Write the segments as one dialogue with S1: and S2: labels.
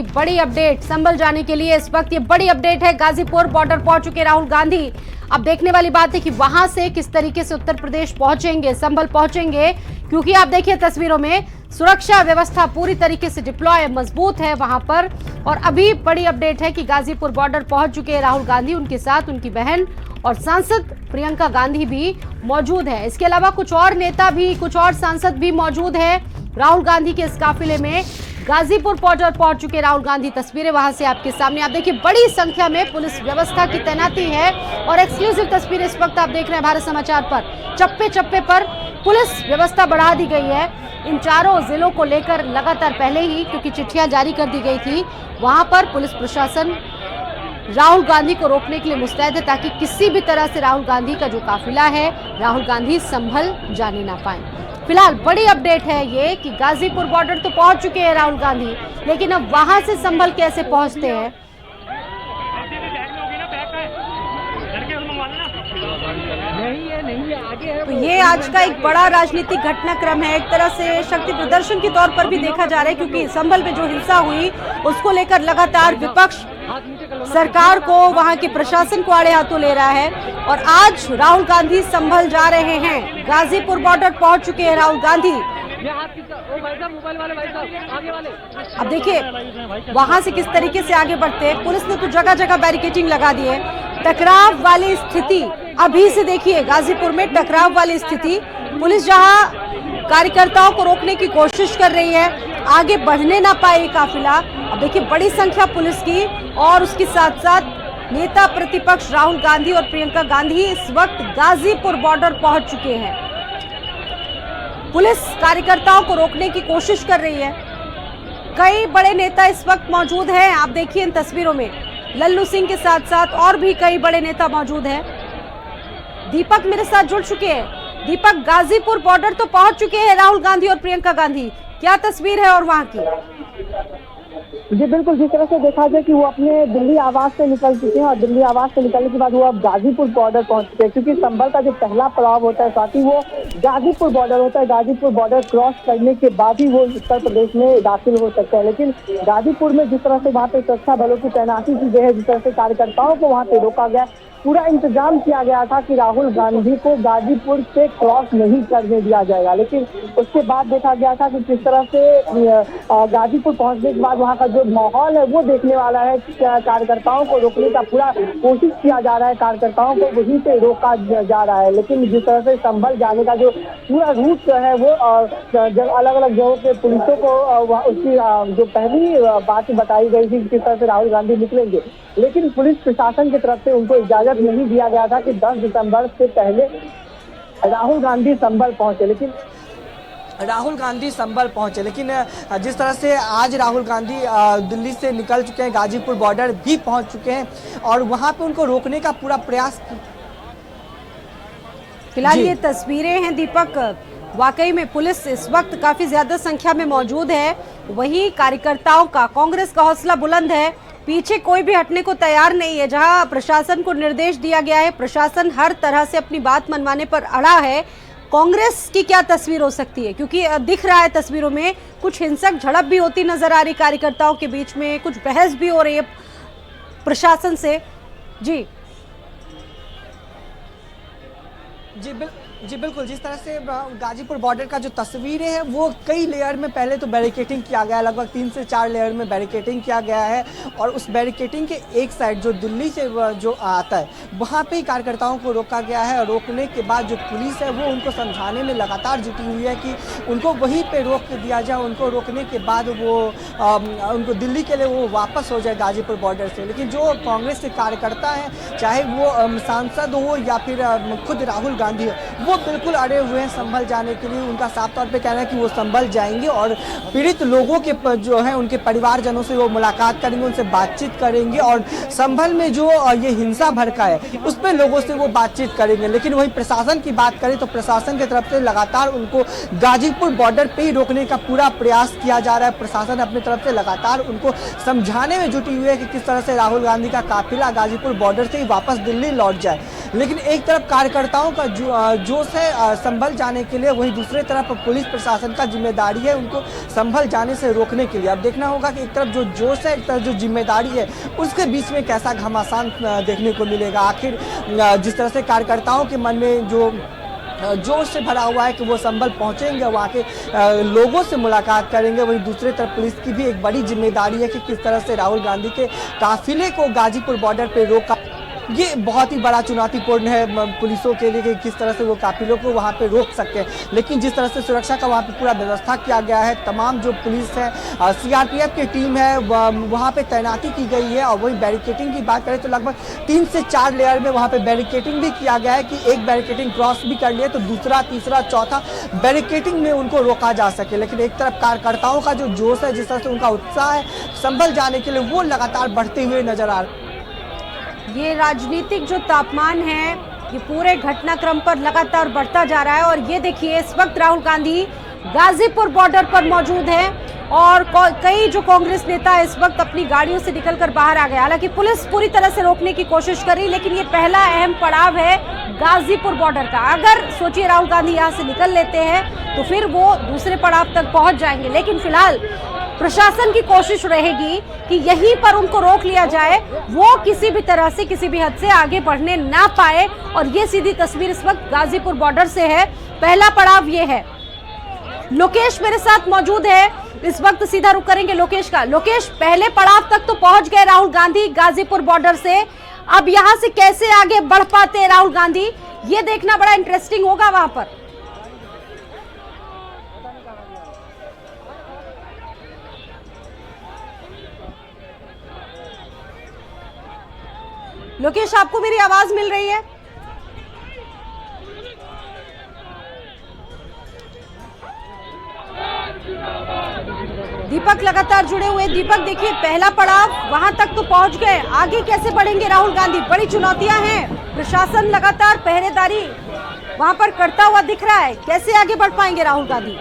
S1: बड़ी अपडेट संभल जाने के लिए इस वक्त ये बड़ी अपडेट है। गाजीपुर बॉर्डर पहुंच चुके राहुल गांधी। अब देखने वाली बात है कि वहां से किस तरीके से उत्तर प्रदेश पहुंचेंगे, संभल पहुंचेंगे, क्योंकि आप देखिए तस्वीरों में सुरक्षा व्यवस्था पूरी तरीके से डिप्लॉय मजबूत है वहां पर। और अभी बड़ी अपडेट है कि गाजीपुर बॉर्डर पहुंच चुके हैं राहुल गांधी, उनके साथ उनकी बहन और सांसद प्रियंका गांधी भी मौजूद है। इसके अलावा कुछ और नेता भी, कुछ और सांसद भी मौजूद है राहुल गांधी के इस काफिले में। गाजीपुर बॉर्डर पहुंच चुके राहुल गांधी, तस्वीरें वहां से आपके सामने। आप देखिए बड़ी संख्या में पुलिस व्यवस्था की तैनाती है और एक्सक्लूसिव तस्वीरें इस वक्त आप देख रहे हैं भारत समाचार पर। चप्पे चप्पे पर पुलिस व्यवस्था बढ़ा दी गई है इन चारों जिलों को लेकर। लगातार पहले ही क्योंकि चिट्ठियां जारी कर दी गई थी, वहां पर पुलिस प्रशासन राहुल गांधी को रोकने के लिए मुस्तैद है ताकि किसी भी तरह से राहुल गांधी का जो काफिला है, राहुल गांधी संभल जाने ना पाए। फिलहाल बड़ी अपडेट है ये कि गाजीपुर बॉर्डर तो पहुंच चुके हैं राहुल गांधी, लेकिन अब वहां से संभल कैसे पहुंचते हैं। तो ये आज का एक बड़ा राजनीतिक घटनाक्रम है, एक तरह से शक्ति प्रदर्शन के तौर पर भी देखा जा रहा है, क्योंकि संभल में जो हिंसा हुई उसको लेकर लगातार विपक्ष सरकार को, वहां के प्रशासन को आड़े हाथों ले रहा है। और आज राहुल गांधी संभल जा रहे हैं, गाजीपुर बॉर्डर पहुंच चुके हैं राहुल गांधी। अब देखिए वहां से किस तरीके से आगे बढ़ते हैं। पुलिस ने तो जगह जगह बैरिकेडिंग लगा दी है। टकराव वाली स्थिति अभी से देखिए, गाजीपुर में टकराव वाली स्थिति, पुलिस जहां कार्यकर्ताओं को रोकने की कोशिश कर रही है, आगे बढ़ने ना पाए काफिला। अब देखिए बड़ी संख्या पुलिस की और उसके साथ साथ नेता प्रतिपक्ष राहुल गांधी और प्रियंका गांधी इस वक्त गाजीपुर बॉर्डर पहुंच चुके हैं। पुलिस कार्यकर्ताओं को रोकने की कोशिश कर रही है। कई बड़े नेता इस वक्त मौजूद हैं, आप देखिए इन तस्वीरों में लल्लू सिंह के साथ साथ और भी कई बड़े नेता मौजूद हैं। दीपक मेरे साथ जुड़ चुके हैं। दीपक, गाजीपुर बॉर्डर तो पहुंच चुके हैं राहुल गांधी और प्रियंका गांधी, क्या तस्वीर है और वहां की?
S2: जी बिल्कुल, जिस तरह से देखा जाए कि वो अपने दिल्ली आवास से निकल चुके हैं और दिल्ली आवास से निकलने के बाद वो अब गाजीपुर बॉर्डर पहुंच चुके हैं, क्योंकि संभल का जो पहला पड़ाव होता है साथ ही वो गाजीपुर बॉर्डर होता है। गाजीपुर बॉर्डर क्रॉस करने के बाद ही वो उत्तर प्रदेश में दाखिल हो सकता है। लेकिन गाजीपुर में जिस तरह से वहाँ पे सुरक्षा बलों की तैनाती की गई है, जिस तरह से कार्यकर्ताओं को वहाँ पे रोका गया, पूरा इंतजाम किया गया था कि राहुल गांधी को गाजीपुर से क्रॉस नहीं करने दिया जाएगा। लेकिन उसके बाद देखा गया था कि किस तरह से गाजीपुर पहुंचने के बाद वहां का जो माहौल है वो देखने वाला है। कार्यकर्ताओं को रोकने का पूरा कोशिश किया जा रहा है, कार्यकर्ताओं को वहीं पे रोका जा रहा है। लेकिन जिस तरह से संभल जाने का जो पूरा रूट है वो जब अलग अलग जगहों के पुलिसों को उसकी जो पहली बात बताई गई थी किस तरह से राहुल गांधी निकलेंगे, लेकिन पुलिस प्रशासन की तरफ से उनको इजाजत नहीं दिया गया था कि 10 दिसंबर से पहले राहुल गांधी संभल पहुंचे। लेकिन
S3: जिस तरह से आज राहुल गांधी दिल्ली से निकल चुके हैं, गाजीपुर बॉर्डर भी पहुंच चुके हैं और वहां पे उनको रोकने का पूरा प्रयास।
S1: फिलहाल ये तस्वीरें हैं दीपक, वाकई में पुलिस इस वक्त काफी ज्यादा संख्या में मौजूद है। वहीं कार्यकर्ताओं का, कांग्रेस का हौसला बुलंद है, पीछे कोई भी हटने को तैयार नहीं है। जहां प्रशासन को निर्देश दिया गया है, प्रशासन हर तरह से अपनी बात मनवाने पर अड़ा है। कांग्रेस की क्या तस्वीर हो सकती है, क्योंकि दिख रहा है तस्वीरों में कुछ हिंसक झड़प भी होती नजर आ रही कार्यकर्ताओं के बीच में, कुछ बहस भी हो रही है प्रशासन से।
S3: जी बिल्कुल, जिस तरह से गाजीपुर बॉर्डर का जो तस्वीरें हैं वो कई लेयर में पहले तो बैरिकेडिंग किया गया है, लगभग 3 से 4 लेयर में बैरिकेडिंग किया गया है। और उस बैरिकेडिंग के एक साइड जो दिल्ली से जो आता है वहाँ पे ही कार्यकर्ताओं को रोका गया है। और रोकने के बाद जो पुलिस है वो उनको समझाने में लगातार जुटी हुई है कि उनको वहीं पर रोक दिया जाए। उनको रोकने के बाद वो उनको दिल्ली के लिए वो वापस हो जाए गाजीपुर बॉर्डर से। लेकिन जो कांग्रेस के कार्यकर्ता हैं, चाहे वो सांसद हो या फिर खुद राहुल गांधी हो, वो बिल्कुल अड़े हुए हैं संभल जाने के लिए। उनका साफ तौर पे कहना है कि वो संभल जाएंगे और पीड़ित लोगों के जो है उनके परिवारजनों से वो मुलाकात करेंगे, उनसे बातचीत करेंगे और संभल में जो ये हिंसा भड़का है उस पर लोगों से वो बातचीत करेंगे। लेकिन वहीं प्रशासन की बात करें तो प्रशासन की तरफ से लगातार उनको गाजीपुर बॉर्डर पे ही रोकने का पूरा प्रयास किया जा रहा है। प्रशासन अपनी तरफ से लगातार उनको समझाने में जुटी हुई है कि किस तरह से राहुल गांधी का काफिला गाजीपुर बॉर्डर से ही वापस दिल्ली लौट जाए। लेकिन एक तरफ कार्यकर्ताओं का जोश है संभल जाने के लिए, वहीं दूसरी तरफ पुलिस प्रशासन का जिम्मेदारी है उनको संभल जाने से रोकने के लिए। अब देखना होगा कि एक तरफ जो जोश है, एक तरफ जो जिम्मेदारी है, उसके बीच में कैसा घमासान देखने को मिलेगा। आखिर जिस तरह से कार्यकर्ताओं के मन में जो जोश से भरा हुआ है कि वो संभल पहुंचेंगे, वहाँ के लोगों से मुलाकात करेंगे, वहीं दूसरी तरफ पुलिस की भी एक बड़ी जिम्मेदारी है कि किस तरह से राहुल गांधी के काफिले को गाजीपुर बॉर्डर पे रोका। ये बहुत ही बड़ा चुनौतीपूर्ण है पुलिसों के लिए कि किस तरह से वो काफिलों को वहाँ पे रोक सकते हैं। लेकिन जिस तरह से सुरक्षा का वहाँ पे पूरा व्यवस्था किया गया है, तमाम जो पुलिस है, सीआरपीएफ की टीम है, वहाँ पे तैनाती की गई है। और वही बैरिकेटिंग की बात करें तो लगभग 3 से 4 लेयर में वहाँ पे बैरिकेटिंग भी किया गया है कि एक बैरिकेटिंग क्रॉस भी कर लिए तो दूसरा, तीसरा, चौथा बैरिकेटिंग में उनको रोका जा सके। लेकिन एक तरफ कार्यकर्ताओं का जो जोश है, जिस तरह से उनका उत्साह है संभल जाने के लिए, वो लगातार बढ़ते हुए नजर आ रहा है।
S1: ये राजनीतिक जो तापमान है ये पूरे घटनाक्रम पर लगातार बढ़ता जा रहा है। और ये देखिए, इस वक्त राहुल गांधी गाजीपुर बॉर्डर पर मौजूद हैं और कई जो कांग्रेस नेता इस वक्त अपनी गाड़ियों से निकलकर बाहर आ गए। हालांकि पुलिस पूरी तरह से रोकने की कोशिश कर रही, लेकिन ये पहला अहम पड़ाव है गाजीपुर बॉर्डर का। अगर सोचिए राहुल गांधी यहाँ से निकल लेते हैं तो फिर वो दूसरे पड़ाव तक पहुंच जाएंगे। लेकिन फिलहाल प्रशासन की कोशिश रहेगी कि यहीं पर उनको रोक लिया जाए, वो किसी भी तरह से, किसी भी हद से आगे बढ़ने ना पाए। और ये सीधी तस्वीर इस वक्त गाजीपुर बॉर्डर से है। पहला पड़ाव ये है। लोकेश मेरे साथ मौजूद है, इस वक्त सीधा रुख करेंगे लोकेश का। लोकेश, पहले पड़ाव तक तो पहुंच गए राहुल गांधी गाजीपुर बॉर्डर से, अब यहां से कैसे आगे बढ़ पाते हैं राहुल गांधी, ये देखना बड़ा इंटरेस्टिंग होगा वहां पर। लोकेश, आपको मेरी आवाज मिल रही है? दीपक लगातार जुड़े हुए। दीपक, देखिए पहला पड़ाव वहां तक तो पहुंच गए, आगे कैसे बढ़ेंगे राहुल गांधी? बड़ी चुनौतियां हैं, प्रशासन लगातार पहरेदारी वहां पर करता हुआ दिख रहा है, कैसे आगे बढ़ पाएंगे राहुल गांधी?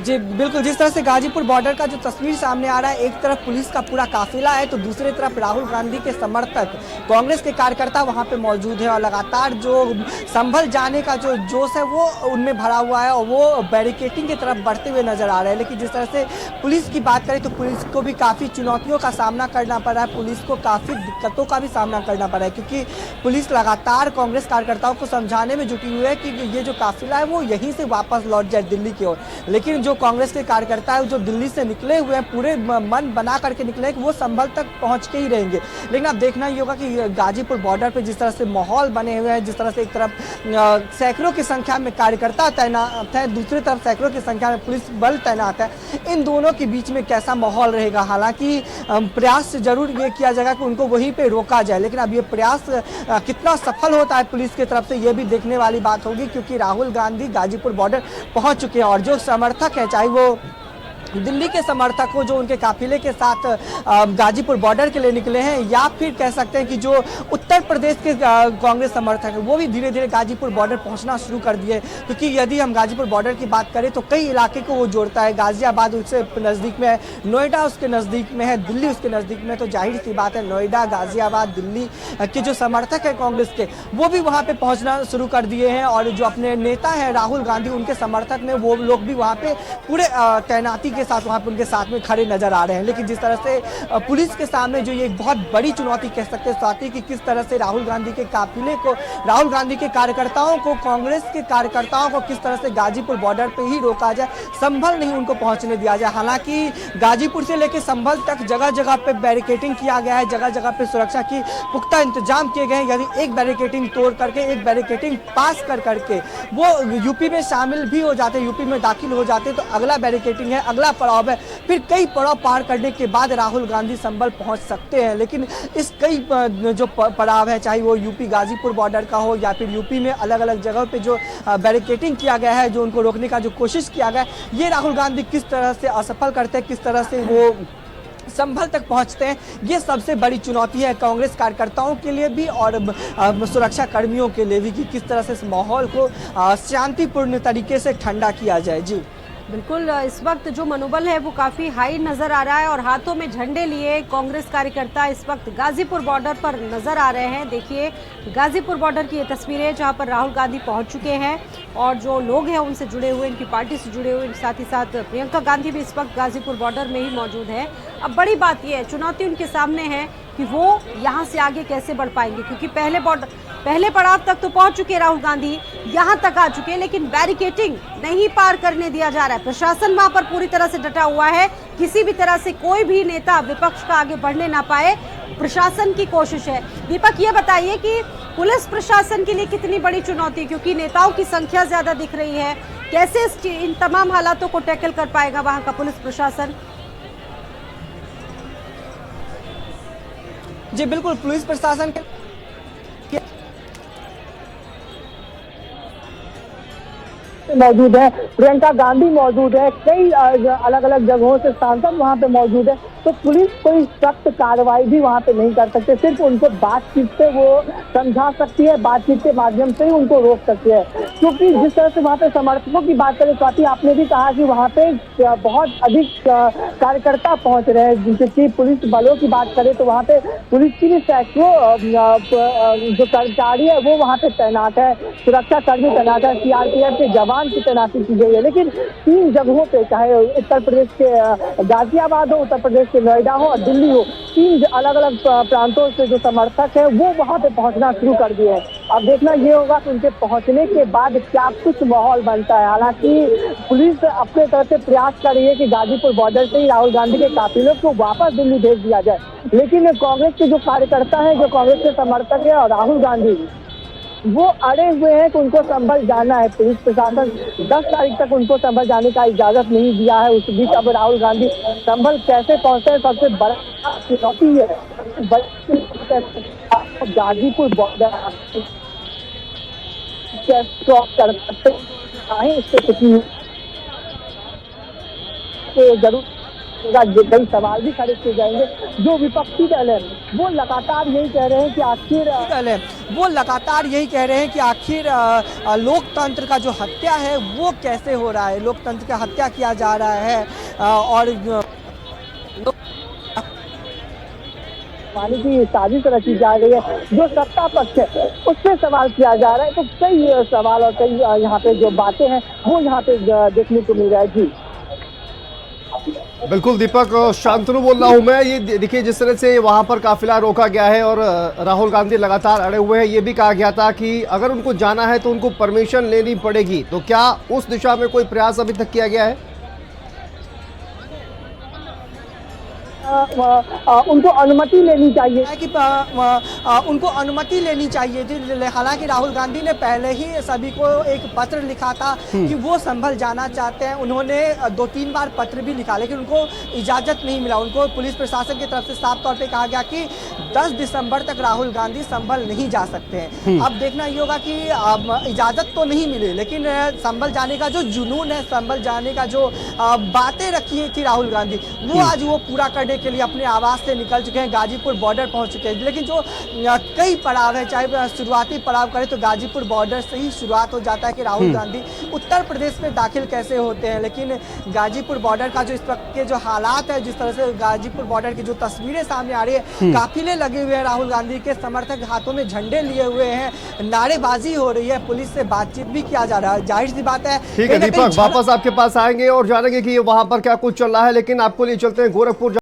S3: जी बिल्कुल, जिस तरह से गाजीपुर बॉर्डर का जो तस्वीर सामने आ रहा है, एक तरफ पुलिस का पूरा काफिला है तो दूसरी तरफ राहुल गांधी के समर्थक, कांग्रेस के कार्यकर्ता वहां पे मौजूद है और लगातार जो संभल जाने का जो जोश है वो उनमें भरा हुआ है और वो बैरिकेटिंग की तरफ बढ़ते हुए नजर आ रहे हैं। लेकिन जिस तरह से पुलिस की बात करें तो पुलिस को भी काफ़ी चुनौतियों का सामना करना पड़ रहा है, पुलिस को काफ़ी दिक्कतों का भी सामना करना पड़ रहा है, क्योंकि पुलिस लगातार कांग्रेस कार्यकर्ताओं को समझाने में जुटी हुई है कि ये जो काफिला है वो यहीं से वापस लौट जाए दिल्ली की ओर। लेकिन जो कांग्रेस के कार्यकर्ता है जो दिल्ली से निकले हुए हैं, पूरे मन बना करके निकले हैं कि वो संभल तक पहुंच के ही रहेंगे। लेकिन अब देखना ही होगा कि गाजीपुर बॉर्डर पे जिस तरह से माहौल बने हुए हैं, जिस तरह से एक तरफ सैकड़ों की संख्या में कार्यकर्ता तैनात है, दूसरी तरफ सैकड़ों की संख्या में पुलिस बल तैनात है, इन दोनों के बीच में कैसा माहौल रहेगा। हालांकि प्रयास जरूर ये किया जाएगा कि उनको वहीं पे रोका जाए, लेकिन अब ये प्रयास कितना सफल होता है पुलिस की तरफ से ये भी देखने वाली बात होगी, क्योंकि राहुल गांधी गाजीपुर बॉर्डर पहुंच चुके हैं और जो समर्थक है, चाहे वो दिल्ली के समर्थक हो जो उनके काफिले के साथ गाजीपुर बॉर्डर के लिए निकले हैं, या फिर कह सकते हैं कि जो उत्तर प्रदेश के कांग्रेस समर्थक हैं वो भी धीरे धीरे गाजीपुर बॉर्डर पहुंचना शुरू कर दिए। क्योंकि यदि हम गाजीपुर बॉर्डर की बात करें तो कई इलाके को वो जोड़ता है, गाजियाबाद उससे नज़दीक में है, नोएडा उसके नज़दीक में है, दिल्ली उसके नज़दीक में, तो जाहिर सी बात है नोएडा, गाजियाबाद, दिल्ली के जो समर्थक है कांग्रेस के वो भी वहाँ पर पहुँचना शुरू कर दिए हैं। और जो अपने नेता हैं राहुल गांधी, उनके समर्थक में वो लोग भी वहाँ पर पूरे तैनाती साथ वहां पर उनके साथ में खड़े नजर आ रहे हैं। लेकिन जिस तरह से पुलिस के सामने जो ये एक बहुत बड़ी चुनौती कह सकते हैं साथी कि किस तरह से राहुल गांधी के काफिले को, राहुल गांधी के कार्यकर्ताओं को, कांग्रेस के कार्यकर्ताओं को किस तरह से गाजीपुर बॉर्डर पे ही रोका जाए, संभल नहीं उनको पहुंचने दिया जाए। हालांकि गाजीपुर से लेकर संभल तक जगह जगह पे बैरिकेटिंग किया गया है, जगह जगह पे सुरक्षा की पुख्ता इंतजाम किए गए हैं। यदि एक बैरिकेटिंग तोड़ करके, एक बैरिकेटिंग पास कर करके वो यूपी में शामिल भी हो जाते, यूपी में दाखिल हो जाते, तो अगला बैरिकेटिंग है, अगला पड़ाव है, फिर कई पड़ाव पार करने के बाद राहुल गांधी संभल पहुंच सकते हैं। लेकिन इस कई जो पड़ाव है, चाहे वो यूपी गाजीपुर बॉर्डर का हो या फिर यूपी में अलग अलग जगह पे जो बैरिकेटिंग किया गया है, जो उनको रोकने का जो कोशिश किया गया है, ये राहुल गांधी किस तरह से असफल करते हैं, किस तरह से वो संभल तक पहुंचते हैं, ये सबसे बड़ी चुनौती है कांग्रेस कार्यकर्ताओं के लिए भी और सुरक्षा कर्मियों के लिए भी कि किस तरह से इस माहौल को शांतिपूर्ण तरीके से ठंडा किया जाए। जी
S1: बिल्कुल इस वक्त जो मनोबल है वो काफी हाई नजर आ रहा है और हाथों में झंडे लिए कांग्रेस कार्यकर्ता इस वक्त गाजीपुर बॉर्डर पर नजर आ रहे हैं। देखिए गाजीपुर बॉर्डर की ये तस्वीरें जहां पर राहुल गांधी पहुंच चुके हैं और जो लोग हैं उनसे जुड़े हुए, इनकी पार्टी से जुड़े हुए, साथ ही साथ प्रियंका गांधी भी इस वक्त गाजीपुर बॉर्डर में ही मौजूद है। अब बड़ी बात यह है, चुनौती उनके सामने है कि वो यहाँ से आगे कैसे बढ़ पाएंगे, क्योंकि पहले पड़ाव तक तो पहुंच चुके राहुल गांधी, यहां तक आ चुके हैं, लेकिन बैरिकेटिंग नहीं पार करने दिया जा रहा है। प्रशासन वहां पर पूरी तरह से डटा हुआ है, किसी भी तरह से कोई भी नेता विपक्ष का आगे बढ़ने ना पाए, प्रशासन की कोशिश है। दीपक, ये बताइए कि पुलिस प्रशासन के लिए कितनी बड़ी चुनौती, क्योंकि नेताओं की संख्या ज्यादा दिख रही है, कैसे इन तमाम हालातों को टैकल कर पाएगा वहां का पुलिस प्रशासन?
S3: जी बिल्कुल, पुलिस प्रशासन के
S2: मौजूद है, प्रियंका गांधी मौजूद है, कई अलग अलग जगहों से सांसद वहां पे मौजूद है, तो पुलिस कोई सख्त कार्रवाई भी वहां पे नहीं कर सकते, सिर्फ उनको बातचीत से वो समझा सकती है, बातचीत के माध्यम से ही उनको रोक सकती है। क्योंकि जिस तरह से वहां पे समर्थकों की बात करें, स्वाति आपने भी कहा कि वहां पे बहुत अधिक कार्यकर्ता पहुंच रहे हैं, जिसकी पुलिस बलों की बात करें तो वहां पे पुलिस की भी सैकड़ों जो कर्मचारी है वो वहां पे तैनात है, सुरक्षा कर्मी तैनात है, सीआरपीएफ के जवान की तैनाती की गई है। लेकिन 3 जगहों पे, चाहे उत्तर प्रदेश के गाजियाबाद हो, उत्तर प्रदेश के नोएडा हो और दिल्ली हो, 3 अलग अलग प्रांतों से जो समर्थक है वो वहां पे पहुंचना शुरू कर दिए हैं। अब देखना ये होगा कि उनके पहुंचने के बाद क्या कुछ माहौल बनता है। हालांकि पुलिस अपने तरफ से प्रयास कर रही है कि गाजीपुर बॉर्डर से ही राहुल गांधी के काफिलों को वापस दिल्ली भेज दिया जाए, लेकिन कांग्रेस के जो कार्यकर्ता है, जो कांग्रेस के समर्थक है और राहुल गांधी, वो अड़े हुए हैं कि उनको संभल जाना है। पुलिस प्रशासन 10 तारीख तक उनको संभल जाने का इजाजत नहीं दिया है। उस बीच अब राहुल गांधी संभल कैसे पहुंचे, सबसे बड़ा चुनौती है। गाजीपुर बॉर्डर क्रॉस कर सकते हैं, इससे कितनी जरूर कई सवाल भी खड़े किए जाएंगे। जो विपक्षी दल है वो लगातार यही कह रहे हैं कि आखिर लोकतंत्र का जो हत्या है वो कैसे हो रहा है, लोकतंत्र का हत्या किया जा रहा है और पानी की साजिश रची जा रही है। जो सत्ता पक्ष है उससे सवाल किया जा रहा है, तो कई सवाल और कई यहाँ पे जो बातें हैं वो यहाँ पे देखने को मिल रहा है। जी
S4: बिल्कुल दीपक, शांतनु बोल रहा हूं मैं। ये देखिए जिस तरह से वहां पर काफिला रोका गया है और राहुल गांधी लगातार अड़े हुए हैं, ये भी कहा गया था कि अगर उनको जाना है तो उनको परमिशन लेनी पड़ेगी, तो क्या उस दिशा में कोई प्रयास अभी तक किया गया है?
S2: उनको अनुमति लेनी चाहिए
S3: कि उनको अनुमति लेनी चाहिए थी। हालांकि राहुल गांधी ने पहले ही सभी को एक पत्र लिखा था कि वो संभल जाना चाहते हैं। उन्होंने 2-3 बार पत्र भी लिखा, लेकिन उनको इजाज़त नहीं मिला। उनको पुलिस प्रशासन की तरफ से साफ तौर पे कहा गया कि 10 दिसंबर तक राहुल गांधी संभल नहीं जा सकते हैं। अब देखना ये होगा कि इजाज़त तो नहीं मिली, लेकिन संभल जाने का जो जुनून है, संभल जाने का जो बातें रखी थी राहुल गांधी, वो आज वो पूरा करने के लिए अपने आवास से निकल चुके हैं, गाजीपुर बॉर्डर पहुंच चुके हैं। लेकिन जो कई पड़ाव है, चाहे शुरुआती पड़ाव करें तो गाजीपुर बॉर्डर से ही शुरुआत हो जाता है कि राहुल गांधी उत्तर प्रदेश में दाखिल कैसे होते हैं। लेकिन गाजीपुर बॉर्डर का जो इस वक्त के जो हालात है, जिस तरह से गाजीपुर बॉर्डर की जो तस्वीरें सामने आ रही है, काफिले लगे हुए हैं, राहुल गांधी के समर्थक हाथों में झंडे लिए हुए हैं, नारेबाजी हो रही है, पुलिस से बातचीत भी किया जा रहा है। जाहिर सी बात है।
S4: ठीक है दीपक, वापस आपके पास आएंगे और जानेंगे कि वहां पर क्या कुछ चल रहा है, लेकिन आपको लिए चलते हैं गोरखपुर।